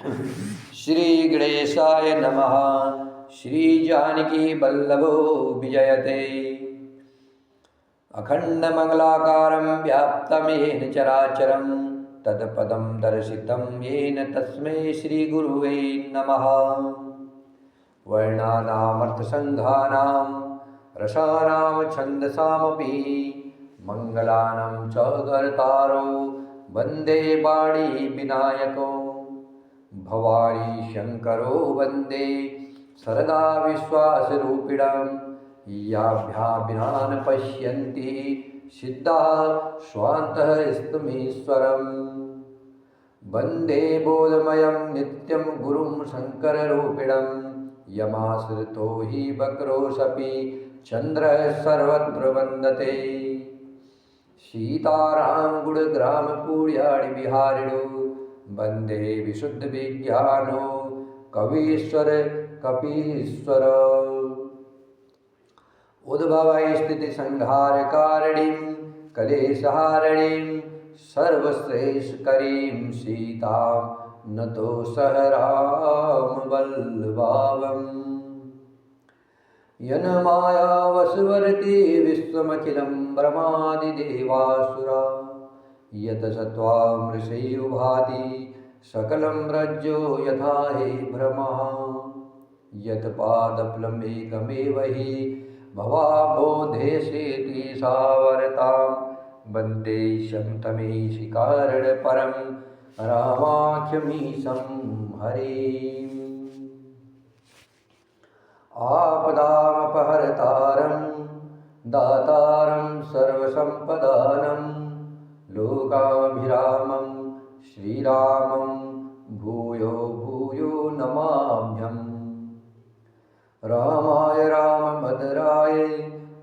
श्री गणेशाय नमः। श्री जानकी वल्लभो विजयते। अखण्डमङ्गलाकारं व्याप्तं येन चराचरं तत्पदं दर्शितं येन तस्मै श्रीगुरुवे नमः। वर्णानामर्थसङ्घानां रसानां छन्दसामपि मङ्गलानां च कर्तारो वन्दे वाणी विनायको। भवानी शङ्करो वन्दे सरदा विश्वासरूपिणं याभ्यां विना न पश्यन्ति सिद्धाः स्वान्तः स्तमीश्वरम्। वन्दे बोधमयं नित्यं गुरुं शङ्कररूपिणं यमाश्रितो हि वक्रोऽसपि चन्द्रः सर्वत्र वन्दते। सीताराम गुणग्राम पुण्याणि विहारिणो वन्दे विशुद्धविज्ञानो कवीश्वर कपीश्वर। उद्भवस्थितिसंहारकारिणीं कलेशहारिणीं सर्वश्रेष्ठकरीं सीतां नतोऽसह रामवल्लभावम्। यन्माया वसुवर्ती विश्वमखिलं ब्रह्मादिदेवासुरा यतसत्त्वामृषेयु भाति सकलं रज्जो यथा हि भ्रमः। यत्पादफलमेकमेव हि भवाबोधेशेति सावरतां वन्दे शन्तमेशिकारणपरं रामाख्यमीशं हरिम्। आपदामपहर्तारं दातारं सर्वसम्पदानं लोकाभिरामं श्रीरामं भूयो भूयो नमाम्यहम्। रामाय रामभद्राय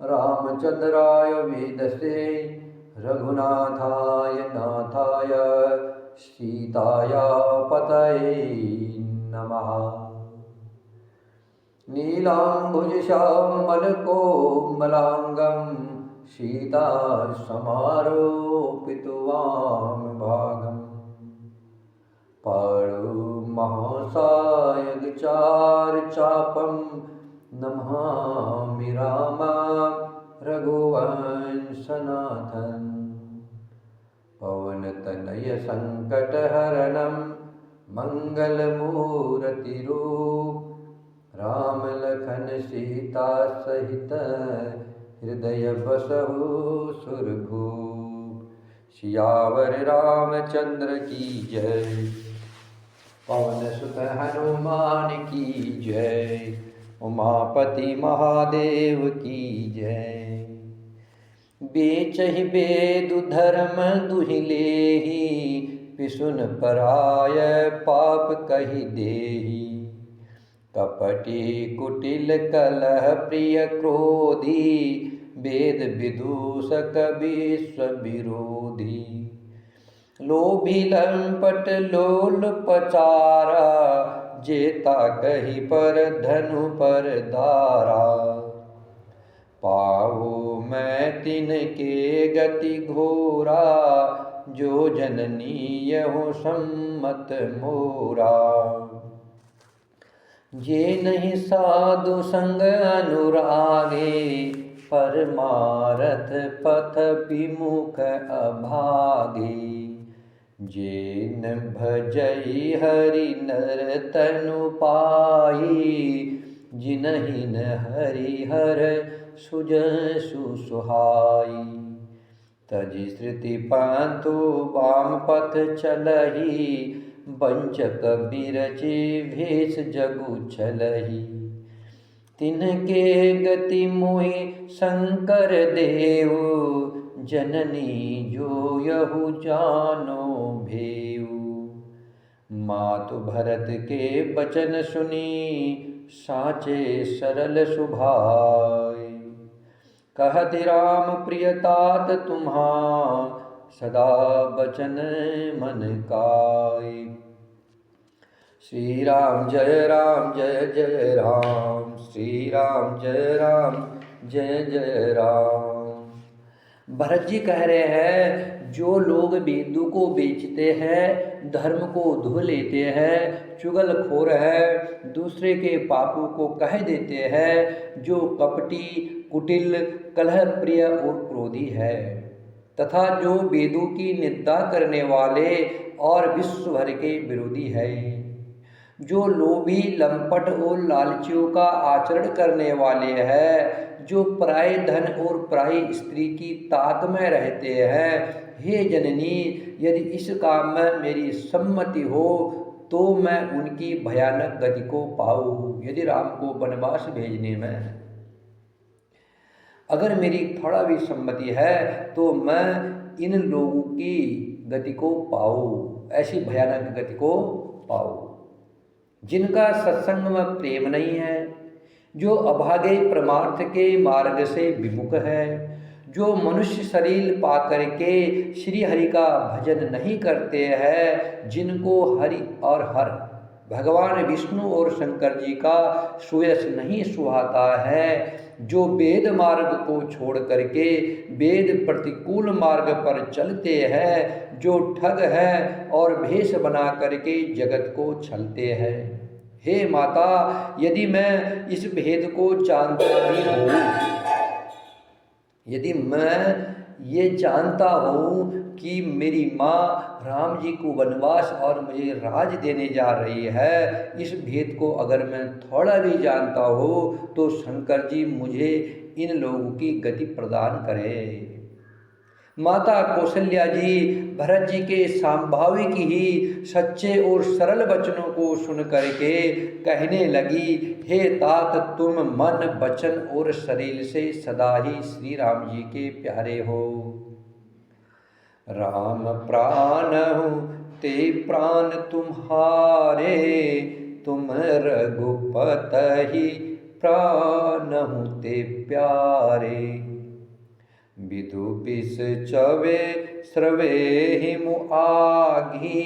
रामचन्द्राय वेदसे रघुनाथाय नाथाय सीताया पतये नमः। नीलाम्बुजश्यामलकोमलाङ्गं सीतासमारोपितवामभागम्। पाणिमहासायकचारुचापं नमामि रामं रघुवंशनाथन्। पवनतनयसङ्कटहरणं मङ्गलमूर्तिरूप राम लखन सीता सहित हृदय बसहु सुरभूप। सियावर रामचंद्र की जय। पवन सुत हनुमान की जय। उमापति महादेव की जय। बेचहि बेदु धर्म दुहिलेहि पिसुन पराय पाप कहि देहि। कपटी कुटिल कलह प्रिय क्रोधी वेद विदूषक विश्व विरोधी। लोभी लंपट लोल पचारा जेता कही पर धनु पर दारा। पावो मैं तिनके गति घोरा जो जननीय हो सम्मत मोरा। जे नहीं साधु संग अनुरागे परमारथ पथ विमुख अभागे। जे न भजई हरि नर तनु पाई जिनहि न हरिहर सुजसु सुहाई। तजि श्रुति पांतु वाम पथ चलहि वंचक बिरचि भेष जगु छलहि। तिनके गति मोहि शंकर देव जननी जो यहु जानो भेऊ। मातु भरत के बचन सुनी साचे सरल सुभाय। कहति राम प्रिय तात तुम्हा सदा बचन मन काय। श्री राम जय जय राम। श्री राम जय जय राम। भरत जी कह रहे हैं जो लोग वेदों को बेचते हैं धर्म को धो लेते हैं, चुगलखोर है, दूसरे के पापों को कह देते हैं, जो कपटी, कुटिल, कलह प्रिय और क्रोधी है, तथा जो वेदों की निंदा करने वाले और विश्व भर के विरोधी है, जो लोभी, लंपट और लालचियों का आचरण करने वाले हैं, जो पराये धन और पराई स्त्री की ताक में रहते हैं। हे जननी, यदि इस काम में मेरी सम्मति हो तो मैं उनकी भयानक गति को पाऊँ। यदि राम को वनवास भेजने में अगर मेरी थोड़ा भी सम्मति है तो मैं इन लोगों की गति को पाऊँ, ऐसी भयानक गति को पाऊँ। जिनका सत्संग में प्रेम नहीं है, जो अभागे परमार्थ के मार्ग से विमुख है, जो मनुष्य शरीर पाकर के श्री हरि का भजन नहीं करते हैं, जिनको हरि और हर भगवान विष्णु और शंकर जी का सुयश नहीं सुहाता है, जो वेद मार्ग को छोड़ करके वेद प्रतिकूल मार्ग पर चलते हैं, जो ठग है और भेष बना करके जगत को छलते हैं। हे माता, यदि मैं इस भेद को जानता भी हूँ, यदि मैं ये जानता हूँ कि मेरी माँ राम जी को वनवास और मुझे राज देने जा रही है, इस भेद को अगर मैं थोड़ा भी जानता हूँ तो शंकर जी मुझे इन लोगों की गति प्रदान करें। माता कौशल्या जी भरत जी के स्वाभाविक ही सच्चे और सरल वचनों को सुन करके कहने लगी, हे तात, तुम मन, वचन और शरीर से सदा ही श्री राम जी के प्यारे हो। राम प्राण हूँ ते प्राण तुम्हारे, तुम रघुपत ही प्राण हूँ ते प्यारे। विदु विष चवे स्रवे हिमु आघी,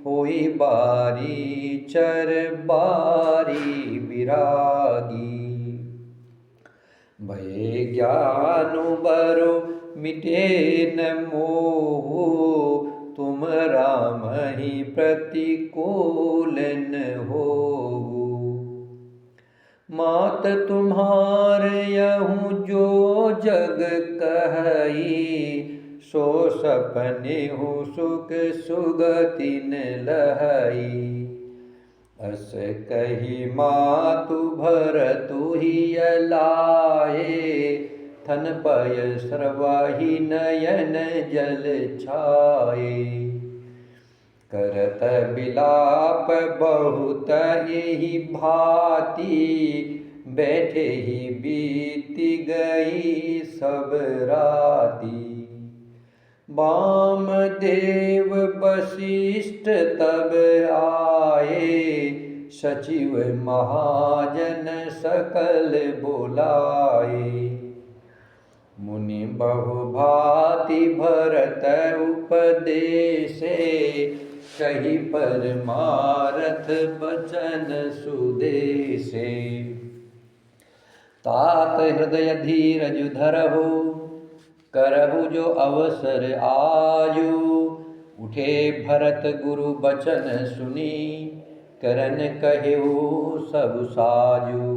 होई बारी चर बारी विरागी। भय ज्ञानु बरो मिटे न मोह, तुम राम ही प्रतिकूल न हो। मात तुम्हार यहूँ जो जग कहई, सो सपने हो सुख सुगति न लहई। अस कही मातु भरतु ही लाए, थन पय सर्वाहि नयन जल छाए। करत बिलाप बहुत यही भांति, बैठे ही बीती गई सब राती। वामदेव वशिष्ठ तब आए, सचिव महाजन सकल बुलाए। मुनि बहुभांति भरत उपदेशे, कही परमारथ बचन सुदेशे। तात हृदय धीरज धरहु, करहु जो अवसर आयु। उठे भरत गुरु बचन सुनी, करन कहेऊ सब साजु।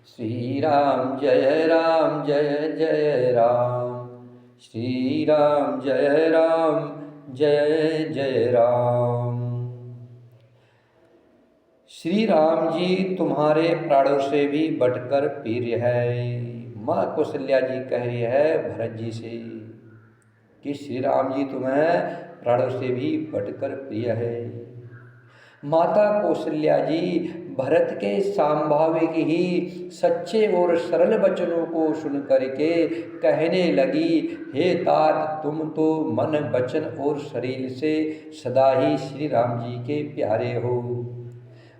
श्री राम जय राम जय जय राम, श्री राम जय राम जय जय राम। श्री राम जी तुम्हारे प्राणों से भी बढ़कर प्रिय है। माँ कौशल्या जी कह रही है भरत जी से कि श्री राम जी तुम्हें प्राणों से भी बढ़कर प्रिय है। माता कौशल्या जी भरत के स्वाभाविक ही सच्चे और सरल वचनों को सुन करके कहने लगी, हे तात, तुम तो मन, वचन और शरीर से सदा ही श्री राम जी के प्यारे हो,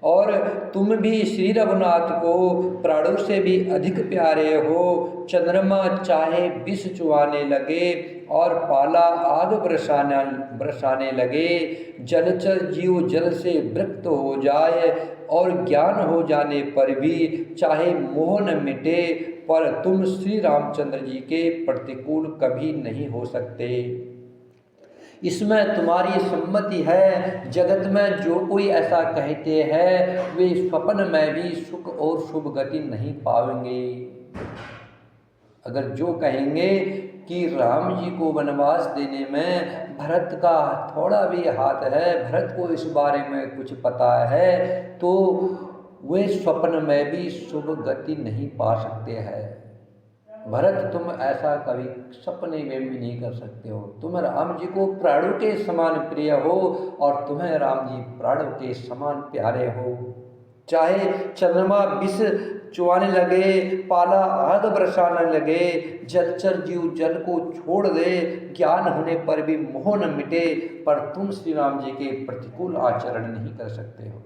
और तुम भी श्री रघुनाथ को प्राणों से भी अधिक प्यारे हो। चंद्रमा चाहे विष चुआने लगे और पाला आग बरसाने लगे, जलचर जीव जल से विरक्त हो जाए और ज्ञान हो जाने पर भी चाहे मोह न मिटे, पर तुम श्री रामचंद्र जी के प्रतिकूल कभी नहीं हो सकते। इसमें तुम्हारी सम्मति है। जगत में जो कोई ऐसा कहते हैं वे स्वप्न में भी सुख और शुभ गति नहीं पाएंगे। अगर जो कहेंगे कि राम जी को वनवास देने में भरत का थोड़ा भी हाथ है, भरत को इस बारे में कुछ पता है, तो वे स्वप्न में भी शुभ गति नहीं पा सकते हैं। भरत, तुम ऐसा कभी सपने में भी नहीं कर सकते हो। तुम राम जी को प्राणों के समान प्रिय हो और तुम्हें राम जी प्राणों के समान प्यारे हो। चाहे चंद्रमा विष चुआने लगे, पाला आग बरसाने लगे, जलचर जीव जल को छोड़ दे, ज्ञान होने पर भी मोह न मिटे, पर तुम श्री राम जी के प्रतिकूल आचरण नहीं कर सकते हो।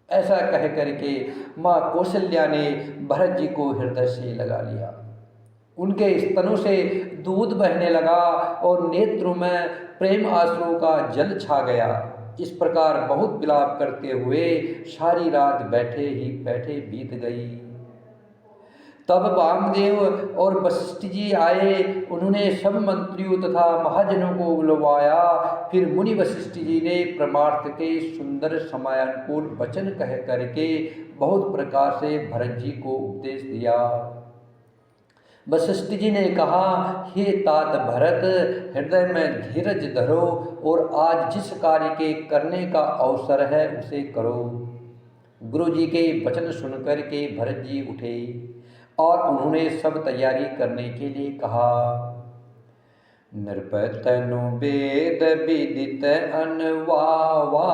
ऐसा कह करके माँ कौशल्या ने भरत जी को हृदय से लगा लिया। उनके स्तनों से दूध बहने लगा और नेत्रों में प्रेम आंसुओं का जल छा गया। इस प्रकार बहुत विलाप करते हुए सारी रात बैठे ही बैठे बीत गई। तब वामदेव और वशिष्ठ जी आए। उन्होंने सब मंत्रियों तथा महाजनों को बुलवाया। फिर मुनि वशिष्ठ जी ने परमार्थ के सुंदर समयानुकूल वचन कह करके बहुत प्रकार से भरत जी को उपदेश दिया। वशिष्ठ जी ने कहा, हे तात भरत, हृदय में धीरज धरो और आज जिस कार्य के करने का अवसर है उसे करो। गुरु जी के वचन सुनकर के भरत जी उठे और उन्होंने सब तैयारी करने के लिए कहा। नृपतनु वेद विदित अनवावा,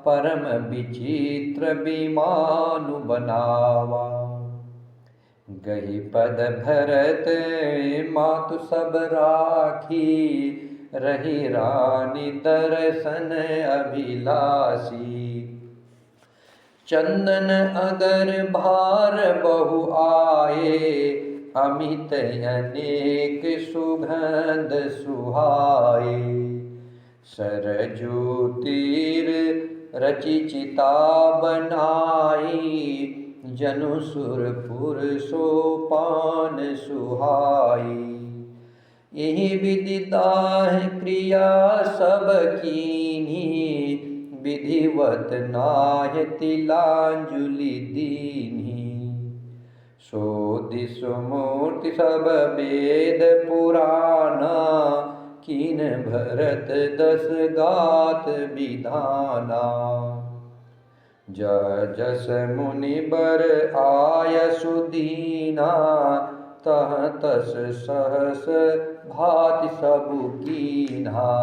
परम विचित्र विमानु बनावा। गही पद भरत मातु सब राखी, रही रानी दर्शन अभिलाषी। चंदन अगर भार बहु आए, अमित अनेक सुगंध सुहाए। सरजू तीर रचि चिता बनाई, जनु सुरपुर सोपान सुहाई। यही विधि दाह क्रिया सब कीन्ही, विधिवत नाह तिलांजुलि दीन्ही। सो दिसु मूर्ति सब वेद पुराना, कीन भरत 10 गात विधाना। जस मुनि बर आय सुदीना, तह तस सहस भाति सबु कीन्हा।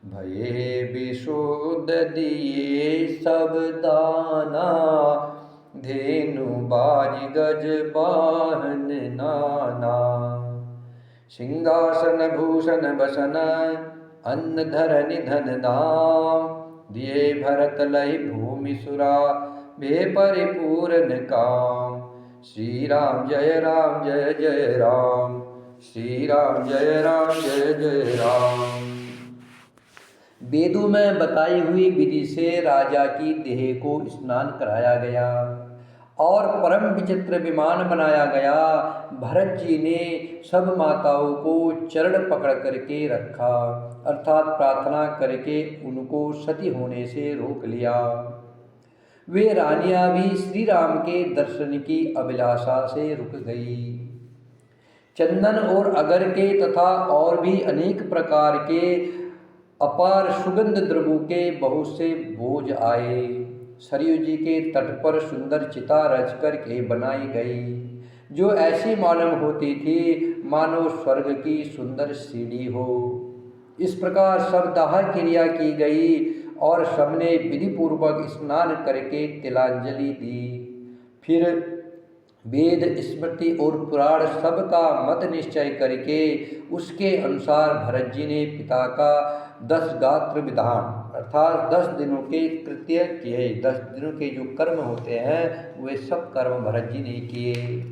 भये विशुद्ध दिए सब दाना, धेनु बाज गज वाहन नाना। सिंहासन भूषण बसन, अन्न धर निधन नाम। दिए भरत लय भूमि सुरा, वे परिपूर्ण काम। श्री राम जय जय राम, श्री राम जय जय राम। वेदों में बताई हुई विधि से राजा की देह को स्नान कराया गया और परम विचित्र विमान बनाया गया। भरत जी ने सब माताओं को चरण पकड़ करके रखा, अर्थात प्रार्थना करके उनको सती होने से रोक लिया। वे रानियां भी श्री राम के दर्शन की अभिलाषा से रुक गई। चंदन और अगर के तथा और भी अनेक प्रकार के अपार सुगंध द्रव्यों के बहुत से बोझ आए। सरयू जी के तट पर सुंदर चिता रच करके बनाई गई, जो ऐसी मालूम होती थी मानो स्वर्ग की सुंदर सीढ़ी हो। इस प्रकार सब दाह क्रिया की गई और सबने विधि पूर्वक स्नान करके तिलांजलि दी। फिर वेद स्मृति और पुराण सब का मत निश्चय करके उसके अनुसार भरत जी ने पिता का 10 गात्र विधान अर्थात 10 दिनों के कृत्य किए। 10 दिनों के जो कर्म होते हैं वे सब कर्म भरत जी ने किए।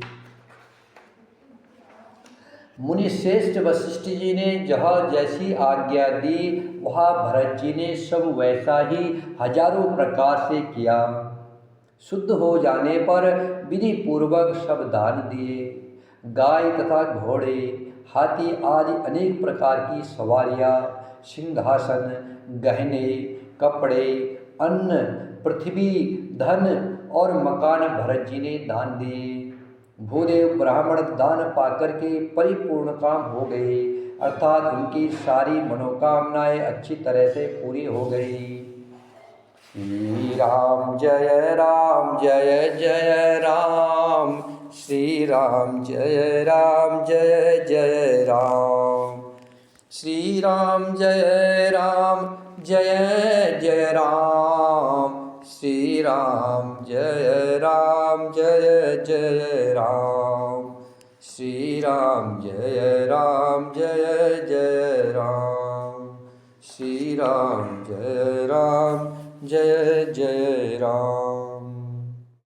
मुनि श्रेष्ठ वशिष्ठ जी ने जहाँ जैसी आज्ञा दी वहाँ भरत जी ने सब वैसा ही हजारों प्रकार से किया। शुद्ध हो जाने पर विधि पूर्वक सब दान दिए। गाय तथा घोड़े, हाथी आदि अनेक प्रकार की सवारियाँ, सिंहासन, गहने, कपड़े, अन्न, पृथ्वी, धन और मकान भरत जी ने दान दिए। भूदेव ब्राह्मण दान पाकर के परिपूर्ण काम हो गए, अर्थात उनकी सारी मनोकामनाएं अच्छी तरह से पूरी हो गई। श्री राम जय राम जय जय राम, श्री राम जय राम जय जय राम, श्री राम जय राम जय जय राम, श्री राम जय राम जय जय राम, श्री राम जय राम जय जय राम, श्री राम जय राम जय जय राम।